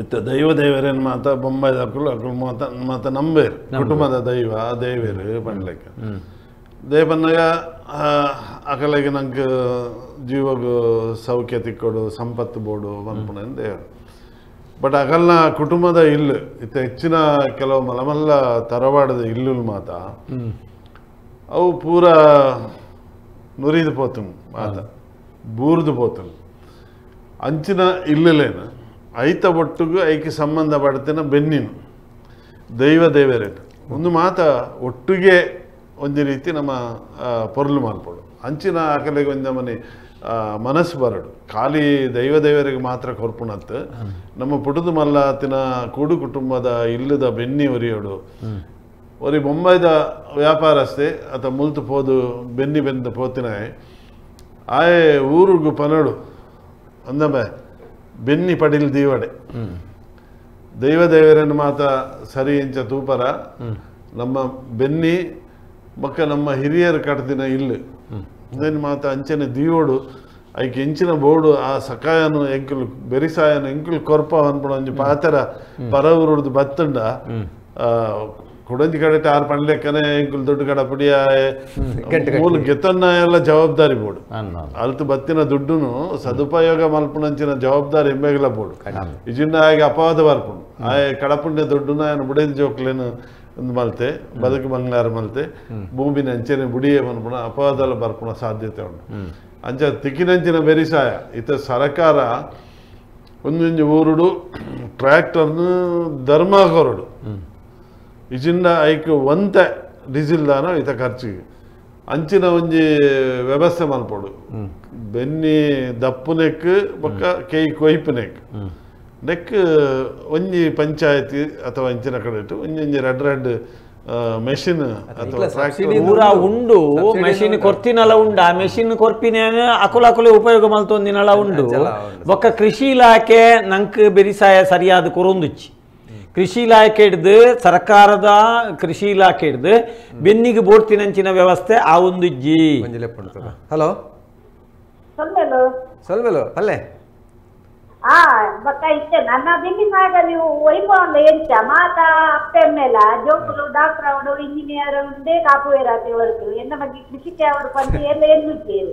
ಇತ್ತ ದೈವ ದೇವರೇನು ಮಾತ ಬೊಂಬೈದ ಅಕ್ಕಳು ಮಾತ ನಂಬೇರು ಕುಟುಂಬದ ದೈವ ದೇವೇರು ಪಂಡ್ಲೆಕ್ಕ ದೇವನ್ನಾಗ ಅಕಲಿಗೆ ನಂಗೆ ಜೀವಗ ಸೌಖ್ಯ ತಿಕ್ಕೊಡು ಸಂಪತ್ತು ಬೋಡು ಬಂದ್ಪುಣ ದೇವರು ಬಟ್ ಅಕಲ್ನ ಕುಟುಂಬದ ಇಲ್ಲು ಇತ್ತ ಹೆಚ್ಚಿನ ಕೆಲವು ಮಲಮಲ್ಲ ತರವಾಡದ ಇಲ್ಲು ಮಾತ ಅವು ಪೂರ ನುರಿದು ಪೋತು ಮಾತ ಬೂರ್ದು ಪೋತು ಅಂಚಿನ ಇಲ್ಲಲೇನು ಐತ ಒಟ್ಟಿಗೂ ಐಕೆ ಸಂಬಂಧ ಪಡ್ತೇನೆ ಬೆನ್ನಿನು ದೈವ ದೇವರೇನು ಒಂದು ಮಾತ ಒಟ್ಟಿಗೆ ಒಂದು ರೀತಿ ನಮ್ಮ ಪೊರ್ಲು ಮಾಡ್ಬೋದು ಅಂಚಿನ ಆಕಲಿಗೆ ಒಂದು ಮನೆ ಮನಸ್ಸು ಬರಡು ಖಾಲಿ ದೈವ ದೇವರಿಗೆ ಮಾತ್ರ ಕೊರ್ಪುಣತ್ತು ನಮ್ಮ ಪುಟದ ಮಲ್ಲಾತಿನ ಕೂಡು ಕುಟುಂಬದ ಇಲ್ಲದ ಬೆನ್ನಿ ಒರಿಯೋಡು ಒರಿ ಮುಂಬೈದ ವ್ಯಾಪಾರಸ್ಥೆ ಅಥವಾ ಮುಲ್ತು ಪೋದು ಬೆನ್ನಿ ಬೆಂದ ಪೋತಿನ ಆಯೆ ಊರಿಗೂ ಪನಡು ಅಂದಬ ಬೆನ್ನಿ ಪಡಿಲ್ ದೀವಡೆ ದೈವ ದೇವರನ್ನು ಮಾತ ಸರಿ ಇಂಚ ತೂಪರ ನಮ್ಮ ಬೆನ್ನಿ ಮಕ್ಕ ನಮ್ಮ ಹಿರಿಯರು ಕಟ್ದಿನ ಇಲ್ಲು ಅದೇನು ಮಾತ ಅಂಚನೆ ದೀವೋಡು ಐಕೆ ಇಂಚಿನ ಬೋರ್ಡು ಆ ಸಕಾಯನು ಎಂಕುಲು ಬೆರಿಸಾಯನು ಎಂಕುಲು ಕೊರ್ಪ ಅನ್ಪಡ ಒಂಜಿ ಪಾತರ ಪರವರುಡ್ದು ಬತ್ತಂಡ ಕುಡಂಜಿ ಕಡೆ ಆರು ಪಂಡ್ಲೆಕ್ಕನೆ ಎಂಕುಲು ದೊಡ್ಡ ಕಡ ಪುಡಿಯ ಮೂಲ ಗೆತನ್ನ ಎಲ್ಲ ಜವಾಬ್ದಾರಿ ಬೋಡು ಅಲ್ತು ಬತ್ತಿನ ದುಡ್ಡುನು ಸದುಪಯೋಗ ಮಲ್ಪುಣಂಚಿನ ಜವಾಬ್ದಾರಿ ಎಂಬೆಗಲ ಬೋಡು ಇಜಿಂಡ ಆಗಿ ಅಪವಾದ ಬರ್ಪುಂಡು ಆಯ ಕಡಪುಂಡೆ ದುಡ್ಡುನ ఆయన ಬುಡೇದ ಜೋಕ್ಲೇನು ಒಂದು ಮಲ್ತೆ ಬದುಕು ಬಂಗಾರ ಮಲ್ತೆ ಭೂಮಿನ ಅಂಚನೆ ಬುಡಿಯೇ ಬಂದ್ಪುಣ ಅಪವಾದಲ್ಲ ಬರ್ಪುಣ ಸಾಧ್ಯತೆ ಉಂಟು ಅಂಚ ತಿಕ್ಕಿನಂಚಿನ ಬೆರಿಸಾಯ ಇತ ಸರ್ಕಾರ ಒಂದೊಂದು ಊರುಡು ಟ್ರ್ಯಾಕ್ಟರ್ನು ಧರ್ಮಕೊರಡು ಇಜಿಂದ ಐಕ್ ಒಂತೆ ಡೀಸೆಲ್ ದಾನ ಇತ ಖರ್ಚಿಗೆ ಅಂಚಿನ ಒಂಜಿ ವ್ಯವಸ್ಥೆ ಮಲ್ಪೋಡು ಬೆನ್ನಿ ದಪ್ಪುನೆಕ್ ಬೊಕ್ಕ ಕೈ ಕೊಯ್ಪುನೆಕ್ ನೆಕ್ ಒಂಜಿ ಪಂಚಾಯತಿ ಅಥವಾ ಇಂಚಿನ ಕಡೆ ಇಟ್ಟು ಒಂಜಿ ರೆಡ್ ಮೆಷಿನ್ ಅಥವಾ ಪೂರ ಉಂಡು ಮೆಷಿನ್ ಕೊರ್ತಿನಲ ಉಂಡು ಆ ಮೆಷಿನ್ ಕೊರ್ಪಿನ ಅಕುಲೆ ಉಪಯೋಗ ಮಲ್ತೊಂದಿನಲ ಉಂಡು ಬೊಕ್ಕ ಕೃಷಿ ಇಲಾಖೆ ನಂಕ್ ಬೆರಿಸಾಯ ಸರಿಯಾದ ಕೊರೊಂದುಚ್ಚಿ ಕೃಷಿ ಇಲಾಖೆ ಹಿಡ್ದು ಸರ್ಕಾರದ ಕೃಷಿ ಇಲಾಖೆ ಹಿಡ್ದು ಬೆನ್ನಿಗೆ ಬೋಡ್ತಿನಂಚಿನ ವ್ಯವಸ್ಥೆ ಆ ಒಂದು ಜಿ ಹಲೋ ಸೊಲ್ಮೆಲು ಪಲ್ಲೆ ಬಕ್ಕ ಇಷ್ಟೇ ನನ್ನ ಬೆನ್ನಿ ಸಾಗ ನೀವು ವೈಭವಲ್ಲ ಎಂಚ ಮಾತ ಅಪ್ಪೆಮ್ಮೆಲ ಜೋಕುಲು ಡಾಕ್ಟರ್ ಅವಡು ಇಂಜಿನಿಯರ್ ಉಂಡೆ ಕಾಪುವೇರಾತೆ ವರ್ಕು ಎನ್ನ ಬಗ್ಗೆ ಕೃಷಿಕೆ ಅವರು ಪಂಚ ಎಲ್ಲ ಎನ್ನುತ್ತೇರು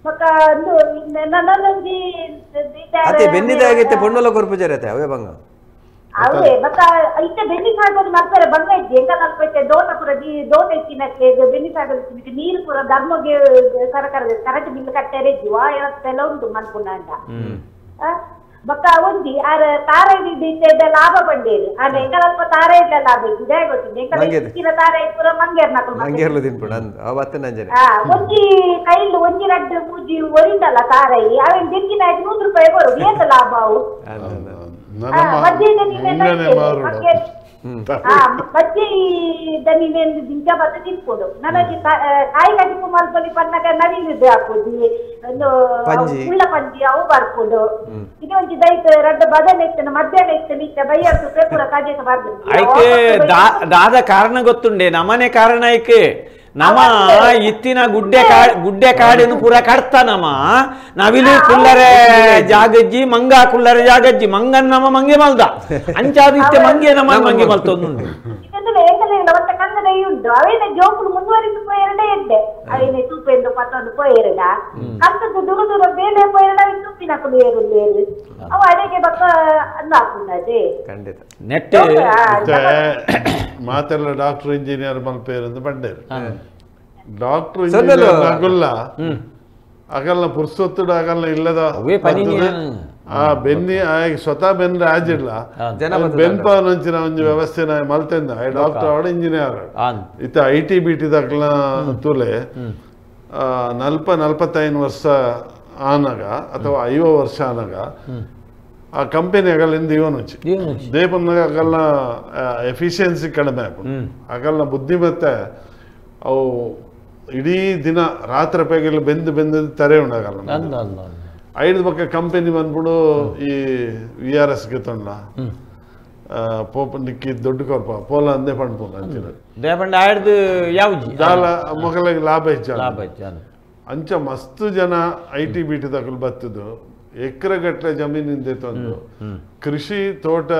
ಬಕ್ಕ ನನ್ನೊಂದಿ ಅದೇ ಬೆನ್ನಿದಾಗೈತೆ ಪೊಣ್ಣಲ ಕೊರ್ಪುಜರತೆ ಅವೇ ಬಂಗ ಅವೇ ಬಕ್ಕ ಇಷ್ಟ ಬೆನ್ನಿ ಸಾಗೋದು ಮಾಡ್ತಾರೆ ಬಂಗ ಇದ್ದೆ ಎಂತ ನಲ್ಪೈತೆ ದೋಟ ಪುರ ದೋಟ ಇಚ್ಚಿನಕ್ಕೆ ಬೆನ್ನಿ ಸಾಗೋದು ನೀರು ಪುರ ಧರ್ಮಗೆ ಸರ್ಕಾರದ ಕರೆಂಟ್ ಬಿಲ್ ಕಟ್ಟಾರೆ ಜೀವ ಎಲ್ಲ ಉಂಟು ಮನ್ಪುಣ್ಣ ಅಂತ ಬಕ್ಕ ಒಂದಿ ತಾರ ಹಿಡಿದ ಲಾಭ ಬಂಡೇರು ಆದ್ರೆ ಎಂಕಲ್ಪ ತಾರ ಇಡ್ಲ ಲಾಭ ಇದ್ದೆ ಗೊತ್ತಿದೆ ಎಂಕಲ ತಾರ ಪುರ ಮಂಗೇರ್ಲು ತಿನ್ಪುಣ ಒಂಜಿ ಕೈಲು ಒಂಜಿ ರಡ್ಡು ಮೂಜಿ ಒರಿಂದಲ್ಲ ತಾರೈ ಅವೇನು ಬೆಂಕಿನ 100 ರೂಪಾಯಿ ಬರೋದು ಏತ ಲಾಭ ಅವು ಬಜ್ಜಿ ದನಿನೇನು ದಿಂಚ ಬತ್ತ ತಿನ್ಕೊಡು ನನಗೆ ಕಾಯಿ ಕಡಿಪು ಮಲ್ಪಲಿ ಪನ್ನಗ ನವಿಲಿದ್ದು ಹಾಕೋದು ಒಂದು ಉಳ್ಳ ಪಂಜಿ ಅವು ಬರ್ಕೊಡು ಇದು ಒಂಜಿ ದೈತ ರಡ್ಡ ಬದನೆ ಇತ್ತನ ಮಧ್ಯಾಹ್ನ ಇತ್ತನ ಇತ್ತ ಬೈಯರ್ಸು ಪೇಪುರ ಕಾಜೇಕ ಬರ್ದು ಐಕೆ ದಾದ ಕಾರಣ ಗೊತ್ತುಂಡೆ ನಮನೆ ಕಾರಣ ಐಕೆ ನಮ ಇತ್ತಿನ ಗುಡ್ಡೆ ಕಾಡಿನ ಪೂರ ಕಡ್ತ ನಮ ನವಿಲು ಕುಲ್ಲರೆ ಜಾಗಜ್ಜಿ ಮಂಗ ಕುಲ್ಲರೆ ಜಾಗಜ್ಜಿ ಮಂಗನ್ ನಮ ಮಂಗೆ ಮಲ್ದ ಅಂಚಾದ ಇತ್ತೆ ಮಂಗೆ ನಮ ಮಂಗೆ ಮಲ್ತೊಂದುಂಡು ಅವತ್ತ ಕನ್ನಡ ಉಂಟು ಅವೇನೆ ಜೋಕುಲು ಮುಂದುವರಿದು ಪೋಯರಡೆ ಎಡ್ಡೆ ಅವೇನೆ ತೂಪೆಂದು ಪತ್ತೊಂದು ಪೋಯರಡ ಕಂತದ್ದು ದೂರ ದೂರ ಬೇಲೆ ಪೋಯರಡ ತೂಪಿನಕಲು ಏರುಲ್ಲೇರು ಅವ ಅಡೆಗೆ ಬಕ್ಕ ಅಂದಾಕುಂಡದೆ ಖಂಡಿತ ನೆಟ್ ಮಾತೆಲ್ಲ ಡಾಕ್ಟರ್ ಇಂಜಿನಿಯರ್ ಮಲ್ಪೇರು ಬಂಡೇರು ಡಾಕ್ಟರ್ ಇಂಜಿನಿಯರ್ ಆಗುಲ್ಲ ಆಗಲ್ಲ ಪುರ್ಸೊತ್ತುಡು ಆಗಲ್ಲ ಇಲ್ಲದ ಆ ಬೆನ್ನಿ ಸ್ವತಃ ಬೆನ್ ರಾಜಿಡ್ಲ ಬೆನ್ಪ ನಂಚಿನ ಒಂಜಿ ವ್ಯವಸ್ಥೆನ ಮಲ್ತೆಂದ ಡಾಕ್ಟರ್ ಅವಡ ಇಂಜಿನಿಯರ್ ಇತ್ತ IT BT ದಕ್ಲ ತೂಲೆ 45 ವರ್ಷ ಆನಾಗ ಅಥವಾ 50 ವರ್ಷ ಆನಾಗ ಆ ಕಂಪನಿ ಆಗಲ್ಲಿಂದ ಇವನುಚ್ಚಿ ದೇಪನ್ನಾಗ ಆಗಲ್ಲ ಎಫಿಷಿಯನ್ಸಿ ಕಡಿಮೆ ಆಗ ಆಗಲ್ಲ ಬುದ್ಧಿಮತ್ತೆ ಅವು ಇಡೀ ದಿನ ರಾತ್ರಿ ಪೈಗೆಲ್ಲ ಬೆಂದು ತರೆ ಉಂಡಾಗಲ್ಲ 5 ಪಕ್ಕ ಕಂಪನಿ ಬಂದ್ಬಿಡು ಈ VRS ಗೆ ತಂಡ ಪೋಪ ನಿಕ್ಕಿ ದೊಡ್ಡ ಕೊರ್ಪ ಪೋಲ ಅಂದೇ ಪಂಡ್ಪೋನ ಅಂಚಿನ ದೇಪಂಡ ಆಡ್ದು ಯಾವ್ಜಿ ದಾಲ ಮಕ್ಕಳಿಗೆ ಲಾಭ ಹೆಚ್ಚ ಅಂಚ ಮಸ್ತ್ ಜನ IT BT ತಗೊಳ್ ಬತ್ತದು ಎಕರೆಗಟ್ಟಲೆ ಜಮೀನಿಂದ ತಂದು ಕೃಷಿ ತೋಟ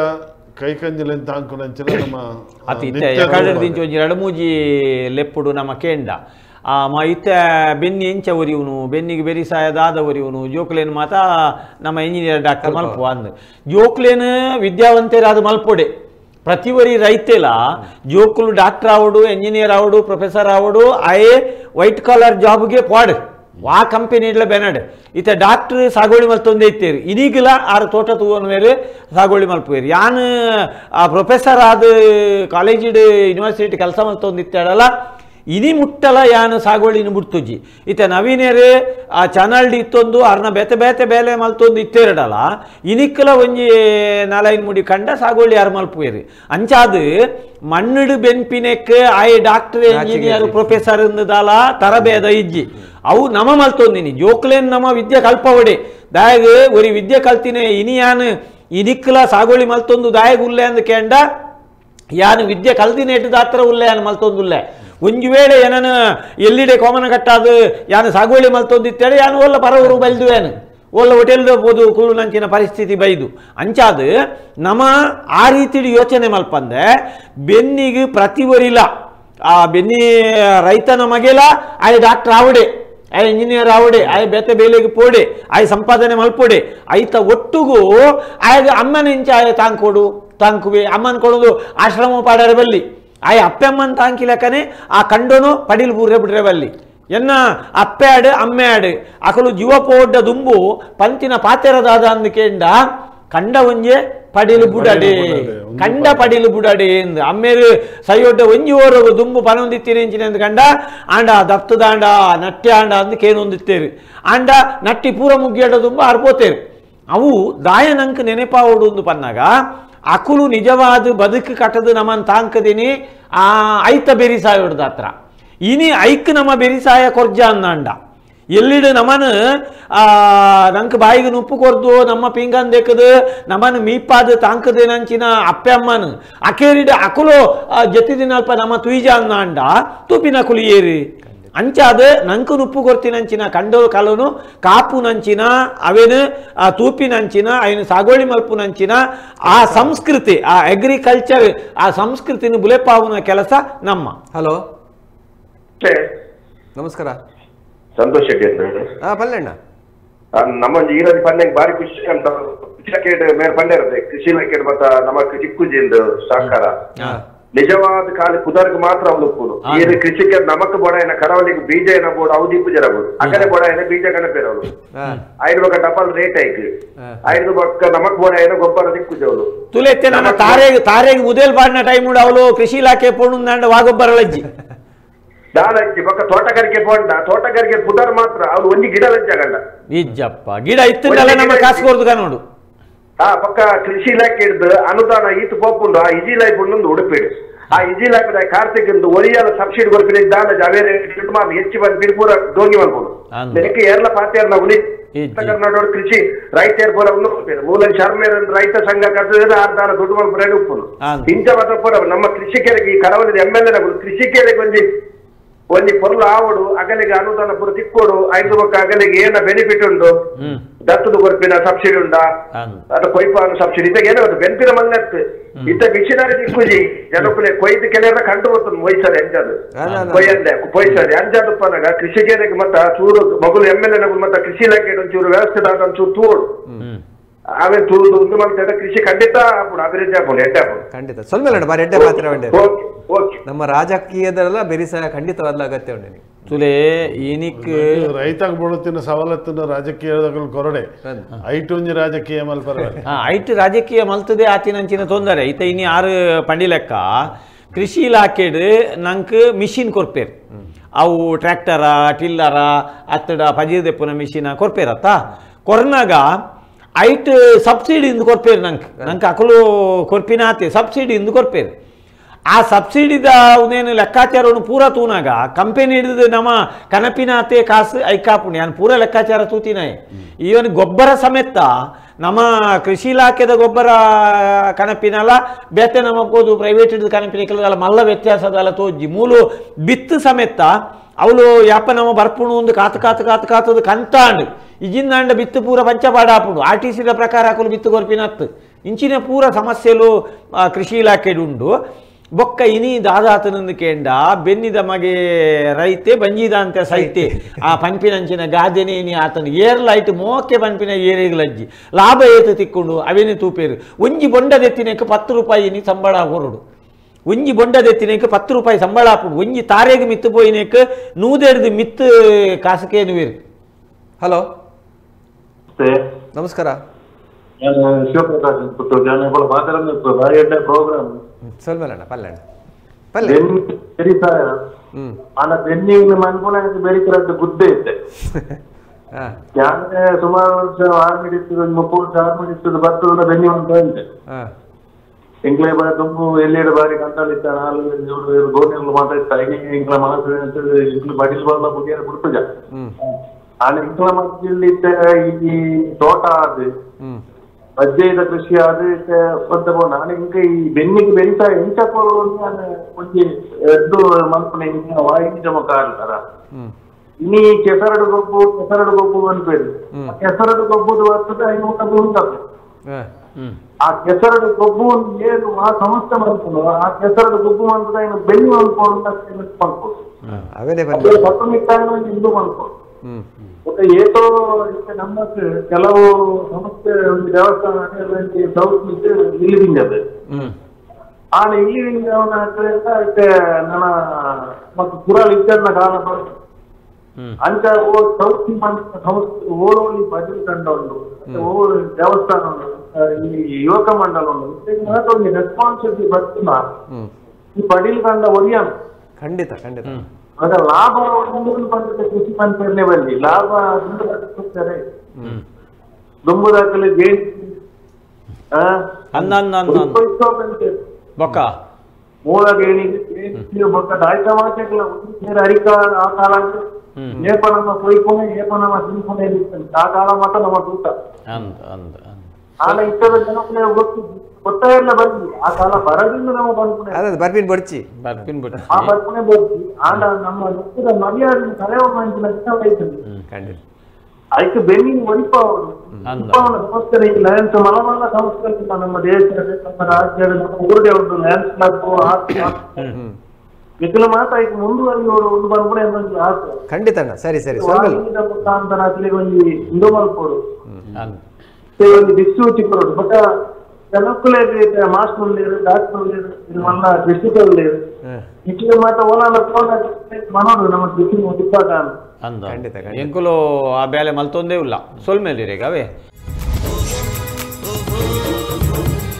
ಕೈಕಂಜಲೆಂತ ಅಂಕೊಂಡಂಚನ ನಮ್ಮ ಅತಿ ಕಳೆದಿಂಚ ಒಂಜಿ 2-3 ಲೆಪ್ಪುಡು ನಮ್ಮ ಕೇಂಡ ಇತ್ತ ಬೆನ್ನಿ ಎಂಚ ಒರಿವನು ಬೆನ್ನಿಗೆ ಬೆರಿಸಾಯ ದಾದ ಒರಿವನು ಜೋಕ್ಲೇನ್ ಮಾತ ನಮ್ಮ ಇಂಜಿನಿಯರ್ ಡಾಕ್ಟರ್ ಮಲ್ಪುವ ಅಂದ್ ಜೋಕ್ಲೇನ್ ವಿದ್ಯಾವಂತರಾದ ಮಲ್ಪೊಡೆ ಪ್ರತಿ ವರಿ ರೈತೆಲ ಜೋಕುಲು ಡಾಕ್ಟರ್ ಆವಡು ಎಂಜಿನಿಯರ್ ಆವಡು ಪ್ರೊಫೆಸರ್ ಆವಡು ಆಯೇ ವೈಟ್ ಕಾಲರ್ ಜಾಬ್ಗೆ ಪಾಡು ಆ ಕಂಪೆನಿಡ್ಲ ಬೆನಡ್ ಇತ್ತ ಡಾಕ್ಟರ್ ಸಾಗೋಳಿ ಮಲ್ತೊಂದೇ ಇತ್ತೇರು ಇದೀಗಲ ಆರು ತೋಟ ತೂವನ ಮೇಲೆ ಸಾಗೋಳಿ ಮಲ್ಪುವೇರು ಯಾನು ಆ ಪ್ರೊಫೆಸರ್ ಆದ ಕಾಲೇಜಿಡ್ ಯೂನಿವರ್ಸಿಟಿ ಕೆಲಸ ಮಲ್ತೊಂದಿತ್ತಾಡಲ್ಲ ಇನಿ ಮುಟ್ಟಲ ಯಾನು ಸಾಗೋಳಿನ ಬಿಡ್ತುಜಿ ಇತ್ತ ನವೀನೇರು ಆ ಚಾನಲ್ಡಿ ಇತ್ತೊಂದು ಅರ್ನ ಬೇತೆ ಬೇತೆ ಬೇಲೆ ಮಲ್ತೊಂದು ಇತ್ತೇರಡಲ್ಲ ಇನಿಕ್ಕಲ ಒಂಜಿ 4-5 ಮುಡಿ ಕಂಡ ಸಾಗೋಳಿ ಯಾರು ಮಲ್ಪುವೇರು ಅಂಚಾದು ಮಣ್ಣುಡು ಬೆನ್ಪಿನೆಕ್ ಆಯ್ ಡಾಕ್ಟರ್ ಎಂಜಿನಿಯರ್ ಪ್ರೊಫೆಸರ್ ದಾಲ ತರಬೇದ ಇಜ್ಜಿ ಅವು ನಮ ಮಲ್ತೊಂದಿನಿ ಜೋಕ್ಲೇನ್ ನಮ್ಮ ವಿದ್ಯೆ ಕಲ್ಪವಡೆ ದಾಯಗ ಒರಿ ವಿದ್ಯೆ ಕಲ್ತಿನೇ ಇನಿ ಯಾನು ಇದಿಕ್ಕಲ ಸಾಗೋಳಿ ಮಲ್ತೊಂದು ದಾಯಗ ಉಲ್ಲೆ ಅಂದ ಕೇಂಡ ಯಾನು ವಿದ್ಯೆ ಕಲ್ತಿನೇಟು ದಾತ್ರ ಉಲ್ಲೆ ಯಾನು ಮಲ್ತೊಂದುಲ್ಲೆ ಒಂಜು ವೇಳೆ ಏನನ ಎಲ್ಲಿಡೆ ಕೋಮನ ಕಟ್ಟಾದು ಯಾನು ಸಾಗುವಳಿ ಮಲ್ತೊಂದಿತ್ತೇಳಿ ಯಾನು ಒಲ್ಲ ಪರವರು ಬೈದುವೇನು ಒಲ್ಲ ಹೋಟೆಲ್ ಬೋದು ಕುಳ್ಳು ನಂಚಿನ ಪರಿಸ್ಥಿತಿ ಬೈದು ಅಂಚಾದು ನಮ್ಮ ಆ ರೀತಿ ಯೋಚನೆ ಮಲ್ಪಂದೆ ಬೆನ್ನಿಗೆ ಪ್ರತಿವರಿಲ್ಲ ಆ ಬೆನ್ನಿ ರೈತನ ಮಗೆಲ ಆಯ್ ಡಾಕ್ಟರ್ ಆವಡೆ ಆಯ್ ಇಂಜಿನಿಯರ್ ಆವಡೆ ಆಯ್ ಬೇತೆ ಬೇಲೆಗೆ ಪೋಡೆ ಆಯ್ ಸಂಪಾದನೆ ಮಲ್ಪೊಡೆ ಐತ ಒಟ್ಟುಗೂ ಆಯ್ದು ಅಮ್ಮನ ಇಂಚ ಆಯ ತಾಂಕೊಡು ತಾಂಕುವೆ ಅಮ್ಮನ ಕೊಡೋದು ಆಶ್ರಮ ಪಾಡರ ಬಲ್ಲಿ ಆಯ್ ಅಪ್ಪೆಮ್ಮನ ತಾಂಕಿ ಲೆಕ್ಕನೆ ಆ ಕಂಡೋನು ಪಡಿಲ್ ಬೂರೆ ಬಿಡ್ರೆ ಬಲ್ಲಿ ಎನ್ನ ಅಪ್ಪೆ ಆಡು ಅಮ್ಮೆ ಆಡು ಅಕಲು ಜೀವ ಪೋಡ್ಡ ದುಂಬು ಪಂತಿನ ಪಾತೆರದಾದ ಅಂದಕೇಂಡ ಕಂಡ ಒಂಜೆ ಪಡಿಲು ಬುಡಡೆ ಕಂಡ ಪಡಿಲು ಬುಡಡೆ ಎಂದು ಅಮ್ಮೇರು ಸೈಯೊಡ್ಡ ಒಂಜಿ ಓರ ದುಂಬು ಪನೊಂದಿತ್ತೀರಿ ಇಂಚಿನ ಎಂದು ಕಂಡ ಆಂಡ ದತ್ತದಾಂಡ ನಟ್ಟಿ ಆಂಡ ಅಂದಕೇನೊಂದಿತ್ತೇರು ಆಂಡ ನಟ್ಟಿ ಪೂರ ಮುಗ್ಗಿಯಡ ದುಂಬು ಅರ್ಬೋತೇರು ಅವು ದಾಯನಂಕ ನೆನೆಪಾವಡು ಒಂದು ಪನ್ನಾಗ ಅಕುಲು ನಿಜವಾದ ಬದುಕು ಕಟ್ಟದು ನಮ್ಮನ್ನು ತಾಂಕದಿನಿ ಆ ಐತ ಬೆರಿಸಾಯ ಹೊಡೆದ ಹತ್ರ ಇನಿ ಐಕ್ ನಮ್ಮ ಬೆರಿಸಾಯ ಕೊರ್ಜ ಅನ್ನಂಡ ಎಲ್ಲಿಡು ನಮ್ಮನು ನಂಗೆ ಬಾಯಿಗೆ ಉಪ್ಪು ಕೊರ್ದು ನಮ್ಮ ಪಿಂಗನ್ ದೇಕದು ನಮ್ಮನ್ನು ಮೀಪಾದ ತಾಂಕದೇನಂಚಿನ ಅಪ್ಪೆ ಅಮ್ಮನು ಅಕೇರಿಡ ಅಕುಲು ಜತಿದಿನಲ್ಪ ನಮ್ಮ ತುಯ್ಜ ಅನ್ನಂಡ ತೂಪಿನ ಕುಲಿ ಏರಿ ಅಂಚಾದ ನಂಕು ಉಪ್ಪು ಕೊರ್ತಿನಂಚಿನ ಕಂಡೋ ಕಲನು ಕಾಪು ನಂಚಿನ ಅವೇನು ಆ ತೂಪಿನಂಚಿನ ಅವನು ಸಾಗೋಳಿ ಮಲ್ಪು ನಂಚಿನ ಆ ಸಂಸ್ಕೃತಿ ಆ ಅಗ್ರಿಕಲ್ಚರ್ ಆ ಸಂಸ್ಕೃತಿನ ಬುಲೆಪಾವುನ ಕೆಲಸ ನಮ್ಮ. ಹಲೋ ನಮಸ್ಕಾರ ಸಂತೋಷ ಪಲ್ಲೆಣ್ಣ ನಮ್ಮ ಈರೋಜು ಪಂದ್ಯ ಬಾರಿ ಖುಷಿ ಅಂತ ಮೇರೆ ಪಂದ್ಯ ಇರುತ್ತೆ ಕೃಷಿ ಇಲಾಖೆ ಮತ್ತ ನಮ್ಮ ಚಿಕ್ಕುಜಿಂದು ಸಹಕಾರ ನಿಜವಾದ ಕಾಲ ಕುದರ್ಗ ಮಾತ್ರ ಅವಲುಪ್ಪುನು ಇದು ಕೃಷಿಕ ನಮಕ್ ಬೋಡ ಏನ ಕರಾವಳಿಗೆ ಬೀಜ ಏನ ಬೋಡ ಅವು ದಿಪ್ಪು ಜರಬಹುದು ಅಕಡೆ ಬೋಡ ಏನ ಬೀಜ ಕಣಪೇರವಳು 5 ಬೊಕ್ಕ ಡಬಲ್ ರೇಟ್ ಐಕ್ 5 ಬೊಕ್ಕ ನಮಕ್ ಬೋಡ ಏನ ಗೊಬ್ಬರ ದಿಕ್ಕು ಜವಳು ತುಲೆತ್ತೆ ನಮ್ಮ ತಾರೆಗೆ ಮುದೇಲ್ ಬಾಡಿನ ಟೈಮ್ ಅವಳು ಕೃಷಿ ಇಲಾಖೆ ಪೋಣು ವಾಗೊಬ್ಬರಳಜ್ಜಿ ದಾಳಜ್ಜಿ ಬೊಕ್ಕ ತೋಟಗಾರಿಕೆ ಪೋಂಡ ತೋಟಗಾರಿಕೆ ಕುದರ್ ಮಾತ್ರ ಅವ್ರು ಒಂಜಿ ಗಿಡ ಲಜ್ಜಗಂಡ ನಿಜಪ್ಪ ಗಿಡ ಇತ್ತಲ್ಲ ನಮ್ಮ ಕಾಸ್ಕೋರ್ದು ನೋಡು ಪಕ್ಕ ಕೃಷಿ ಇಲಾಖೆ ಹಿಡಿದು ಅನುದಾನ ಈತು ಪೋಪುಂಡು ಆ ಇಜಿ ಲೈಫ್ ಒಂದು ಉಡುಪಿಡು ಆ ಇಜಿ ಲೈಫ್ ಕಾರ್ತಿಕ್ ಒರಿಯಾಲ ಸಬ್ಸಿಡಿ ಕೊಡ್ಪಿನ ದಾನ ಜಾವೇರಿ ಹೆಚ್ಚು ಬಂದು ಬಿಡ್ಪೂರ ಡೋಗಿ ಮಾಡ್ಬೋದು ನೆನಕ್ಕೆ ಏರ್ಲ ಪಾತಿಯರ್ನ ಉಳಿ ಕರ್ನಾಟಕ ಕೃಷಿ ರೈತರ ಪೂರ ಒಂದು ಮೂಲ ಶರ್ಮೇರ ರೈತ ಸಂಘ ಕಟ್ಟಿದ್ರೆ ಆರ್ದಾನ ದುಡ್ಡು ಮಾಡ್ಬಿಟ್ಟು ಉಪ್ಪುನು ಇಂಚ ಮಾತ್ರ ಪೂರ ನಮ್ಮ ಕೃಷಿಕರಿಗೆ ಈ ಕರಾವಳಿ MLA ಕೃಷಿಕರಿಗೆ ಒಂದಿ ಪೊರ್ಲು ಆವಡು ಅಗಲಿಗೆ ಅನುದಾನ ಪೂರ ತಿಕ್ಕೋಡು 5 ಬೊಕ್ಕ ಅಗಲಿಗೆ ಏನ ಬೆನಿಫಿಟ್ ಉಂಡು ದತ್ತದ ಕೊರ್ಪಿನ ಸಬ್ಸಿಡಿ ಉಂಡ ಅದು ಕೊಯ್ಪಾನ ಸಬ್ಸಿಡಿ ಇದ್ದಾಗ ಏನೋ ಬೆನ್ಪಿನ ಮಲ್ಲತ್ತು ಇತ್ತ ಮಿಷನರಿ ದಿಕ್ಕುಜಿ ಜನಕ್ಕೂ ಕೊಯ್ದು ಕೆಲವರ ಕಂಡು ಬರ್ತದೆ ಮೊಯ್ಸರಿ ಅಂಜಾದು ಕೊಯ್ಯಂದೆ ಕೊಯ್ಸರಿ ಅಂಜಾದು ಪನಗ ಕೃಷಿಕರಿಗೆ ಮತ್ತ ಚೂರು ಮಗಳು MLA ನಗು ಮತ್ತ ಕೃಷಿ ಇಲಾಖೆ ಒಂಚೂರು ವ್ಯವಸ್ಥೆ ಒಂಚೂರು ತೂಡು ಅವೇ ತುಳುದು ಒಂದು ಮಾಡ್ತಾ ಕೃಷಿ ಖಂಡಿತ ಅಭಿವೃದ್ಧಿ ಆಗ್ಬೋದು ಎಡ್ಡೆ ಆಗ್ಬೋದು ಖಂಡಿತ ಸ್ವಲ್ಪ ಬಾರಿ ಎಡ್ಡೆ ಮಾತ್ರ ನಮ್ಮ ರಾಜಕೀಯದಲ್ಲ ಬೆರಿಸಾಯ ಖಂಡಿತವಾದ ಅಗತ್ಯ ಉಂಟು ತುಲೆ ಏನಿಕ್ ರೈತಾಗ ಬೀಳುತ್ತಿನ ಸವಲತ್ತಿನ ರಾಜಕೀಯದ ಕೊರಡೆ ಐಟುಂಜಿ ರಾಜಕೀಯ ಮಲ್ಪರ ಐಟ್ ರಾಜಕೀಯ ಮಲ್ತದೆ ಆತಿನಂಚಿನ ತೊಂದರೆ ಐತ ಇನಿ 6 ಪಂಡಿ ಲೆಕ್ಕ ಕೃಷಿ ಇಲಾಖೆಡ್ ನಂಗೆ ಮಿಷಿನ್ ಕೊರ್ಪೇರ್ ಅವು ಟ್ರ್ಯಾಕ್ಟರ ಟಿಲ್ಲರ ಅತ್ತಡ ಪಜೀರ್ ದೆಪ್ಪುನ ಮಿಷಿನ ಕೊರ್ಪೇರತ್ತ ಕೊರ್ನಾಗ ಐಟ್ ಸಬ್ಸಿಡಿ ಇಂದು ಕೊರ್ಪೇರು ನಂಗೆ ಅಕಲು ಕೊರ್ಪಿನಾತೆ ಸಬ್ಸಿಡಿ ಇಂದು ಕೊರ್ಪೇರು ಆ ಸಬ್ಸಿಡಿದ ಅವನೇನು ಲೆಕ್ಕಾಚಾರವನ್ನು ಪೂರ ತೂನಾಗ ಕಂಪೆನಿ ಹಿಡಿದು ನಮ್ಮ ಕನಪಿನಾತೆ ಕಾಸು ಐಕಾಪುಣಿ ನಾನು ಪೂರ ಲೆಕ್ಕಾಚಾರ ತೂತಿನಾಯಿ ಇವನ್ ಗೊಬ್ಬರ ಸಮೇತ ನಮ್ಮ ಕೃಷಿ ಇಲಾಖೆದ ಗೊಬ್ಬರ ಕನಪಿನಲ್ಲ ಬೇತೆ ನಮಗೋದು ಪ್ರೈವೇಟ್ ಹಿಡಿದು ಕನಪಿನ ಕೆಲವಲ್ಲ ಮಲ್ಲ ವ್ಯತ್ಯಾಸದಲ್ಲ ತೋಜಿ ಮೂಲು ಬಿತ್ತು ಸಮೇತ ಅವಳು ಯಪ್ಪ ನಮ್ಮ ಬರ್ಪುಣು ಒಂದು ಕಾತದು ಕಂತಾಂಡು ಇಜಿಂದಾಂಡ ಬಿತ್ತು ಪೂರ ಪಂಚಪಾಡಾಪುಡು RTCದ ಪ್ರಕಾರ ಹಾಕಲು ಬಿತ್ತು ಕೊರ್ಪಿನತ್ತು ಇಂಚಿನ ಪೂರ ಸಮಸ್ಯೆಲು ಕೃಷಿ ಇಲಾಖೆಡು ಉಂಡು ಬೊಕ್ಕ ಇನಿ ದಾದಾತನಂದು ಕೇಂಡ ಬೆನ್ನಿದ ಮಗೆ ರೈತೆ ಬಂಜಿದಂತೆ ಸೈತೆ ಆ ಪಂಪಿನಂಚಿನ ಗಾದೆನೇನಿ ಆತನು ಏರ್ಲೈಟ್ ಮೋಕೆ ಪಂಪಿನ ಏರಿಗಳಜ್ಜಿ ಲಾಭ ಏತು ತಿಕ್ಕೊಂಡು ಅವೇನೇ ತೂಪೇರು ಒಂಜಿ ಬೊಂಡದೆತ್ತಿನಕ್ಕೆ 10 ರೂಪಾಯಿ ಇನಿ ಸಂಬಳ ಹೊರಡು ಒಂಜಿ ಬೊಂಡದೆತ್ತಿನಕ್ಕೆ 10 ರೂಪಾಯಿ ಸಂಬಳ ಹಾಪುಡು ಒಂಜಿ ತಾರೆಗೆ ಮಿತ್ತು ಪೋಯಿನಕ್ಕೆ 150 ಮಿತ್ತು ಕಾಸಕೇನುವೇರು. ಹಲೋ ನಮಸ್ಕಾರ. ಶಿವಪ್ರಕಾಶ್ ಪುತ್ತೂರು ನಾನು ಮಾತಾಡೋದು ಪ್ರೋಗ್ರಾಮ್ ಸೊಲ್ಮೇಲಣ್ಣ ಪಲ್ಲೆ ಬೆರಿತಾಯ ಆನ ಬೆನ್ನಿಗೆ ಮನ್ಪುನಾಗ ಬೆರಿತಿರದ್ದು ಬುದ್ಧಿ ಇದ್ದೆ ಯಾಕೆ ಸುಮಾರು ವರ್ಷ ಆರ್ಮಿಡ್ ಇರ್ತದೆ 30 ವರ್ಷ ಆರ್ಮಿಡ್ ಇರ್ತದೆ ಬರ್ತದ ಬೆನ್ನಿ ಅಂತ ಇದ್ದೆ ಎಂಗ್ಲೇ ಬಾರಿ ತುಂಬು ಎಲ್ಲೆಡೆ ಬಾರಿ ಕಂಟಾಲಿತ್ತ ಗೋರ್ನೆಗಳು ಮಾತಾಡ್ತಾ ಇಂಗ್ಲ ಮನಸ್ಸು ಇಂಗ್ಲ ಬಡಿಲ್ ಬಲ್ಲ ಬುಗಿಯಾರ ಬಿಡ್ತದ ಆನ ಇಂಗ್ಲ ಮನಸ್ಸಲ್ಲಿ ಈ ತೋಟ ಅದು ಅಜ್ಜೆದ ಕೃಷಿ ಅದು ಸ್ವಂತ ನಾನು ಇಂಕ ಈ ಬೆನ್ನಿಗೆ ಬೆರಿತಾ ಎಂಟಪ್ಪರು ಒಂಜಿ ಎದ್ದು ಮಲ್ಪನೆ ವಾಯಿನ ಮುಖ ಅಂತಾರ ಇನಿ ಕೆಸರಡು ಗೊಬ್ಬು ಅನ್ಬೇಡಿ ಕೆಸರಡು ಗೊಬ್ಬುದು ಬರ್ತದೆ 500 ಉಂಟದು ಆ ಕೆಸರಡು ಗೊಬ್ಬು ಏನು ಆ ಸಮಸ್ಯೆ ಮಾಡ್ಕೊಂಡು ಆ ಕೆಸರಡು ಗೊಬ್ಬು ಮಾಡ್ತದ ಇನ್ನು ಬೆನ್ನು ಅನ್ಕೊಂಡು ಮಾಡ್ಬೋದು ಪಟ್ಟು ಮಿಟ್ಟಾಗ ಇಂದು ಮಾಡ್ಕೊಂಡು ಮತ್ತೆ ಏತೋ ನಮ್ಮ ಕೆಲವು ಸಂಸ್ಥೆ ಒಂದು ದೇವಸ್ಥಾನ ಸೌತ್ ಇಲ್ಲಿವಿಂಗ್ ಅದು ಆನ ಇಲ್ಲಿವಿಂಗ್ ಮತ್ತೆ ನನ್ನ ಮತ್ತು ಪುರಾಳ ಇದ್ದನ್ನ ಕಾಲ ಅಂಚ ಸೌತ್ ಸಂಸ್ಥೆ ಓಡೋಳಿ ಭಜನೆ ತಂಡ ಉಂಟು ಓಡು ದೇವಸ್ಥಾನ ಉಂಟು ಈ ಯುವಕ ಮಂಡಲ ಉಂಟು ಒಂದು ರೆಸ್ಪಾನ್ಸಿಬಿಲಿಟಿ ಬರ್ತಿಲ್ಲ ಈ ಪಡೀಲ್ ಕಂಡ ಒರಿಯಾನ ಖಂಡಿತ ಖಂಡಿತ ಅದ ಲಾಭ ಬಂದಿದೆ ಕೃಷಿ ಮಂತ್ರಿಯನ್ನೇ ಬರಲಿ ಲಾಭ ಕೊಡ್ತಾರೆ ದುಂಬುದಾಕಲಿ ಜೇನ್ ಮೂಲ ಗೇಣಿಗೆ ಬೊಕ್ಕ ದಾಯ್ತ ಮಾಚೆಗಳ ಅರಿಕಾರ ಆ ಕಾಲ ಏಪನಮ್ಮ ಕೊಯ್ಕೊನೆ ಏಪನಮ್ಮ ತಿನ್ಕೊನೆ ಆ ಕಾಲ ಮಾತ್ರ ನಮ್ಮ ತೂಟ ಆನ ಇತರ ಜನಕ್ಕೆ ಗೊತ್ತಾಗಿಲ್ಲ ಬರ್ಲಿ ಆ ಕಾಲ ಬರದಿಂದ ನಾವು ಬಂದ್ಕೊಂಡೆ ಬರ್ಪಿನ್ ಬಡ್ಚಿ ಆ ಬರ್ಪಣೆ ಬರ್ತಿ ಆಂಡ ನಮ್ಮ ಲಕ್ಷದ ಮರ್ಯಾದೆ ಕರೆಯುವ ಖಂಡಿತ ಅದಕ್ಕೆ ಬೆನ್ನಿನ ಒಡಿಪ ಅವರು ಸಂಸ್ಥೆ ಲ್ಯಾಂಡ್ಸ್ ಮಲಮಲ್ಲ ಸಂಸ್ಥೆ ನಮ್ಮ ದೇಶದ ನಮ್ಮ ರಾಜ್ಯದ ನಮ್ಮ ಊರಿಗೆ ಒಂದು ಲ್ಯಾಂಡ್ಸ್ ಕ್ಲಬ್ ಮಿಕ್ಕಲು ಮಾತ್ರ ಈಗ ಮುಂದುವರಿ ಅವರು ಒಂದು ಬರ್ಪಣೆ ಆಸೆ ಖಂಡಿತ ಸರಿ ಸರಿ ಮುಖಾಂತರ ಒಂದು ಹಿಂದೂ ಮಲ್ಪೋರು ಒಂದು ದಿಕ್ಸೂಚಿಕರು ಬಟ್ ಜನಕ್ಕೂ ಮಾಸ್ಟರ್ లేరు డాక్టర్ లేరు ఇది మన డిస్ట్రిక్ట్ లేరు ఇట్లా మాట ఓలాల కోన మనోడు ನಮ್ಮ ಡಿಸ್ಟ್ರಿಕ್ಟ್ ಮುಗಿಪಾಕ ಅಂದ ಎಂಕುಲು ಆ ಬೇಲೆ ಮಲ್ತೊಂದೇ ಇಲ್ಲ ಸೊಲ್ಮೇಲಿರೇಗವೇ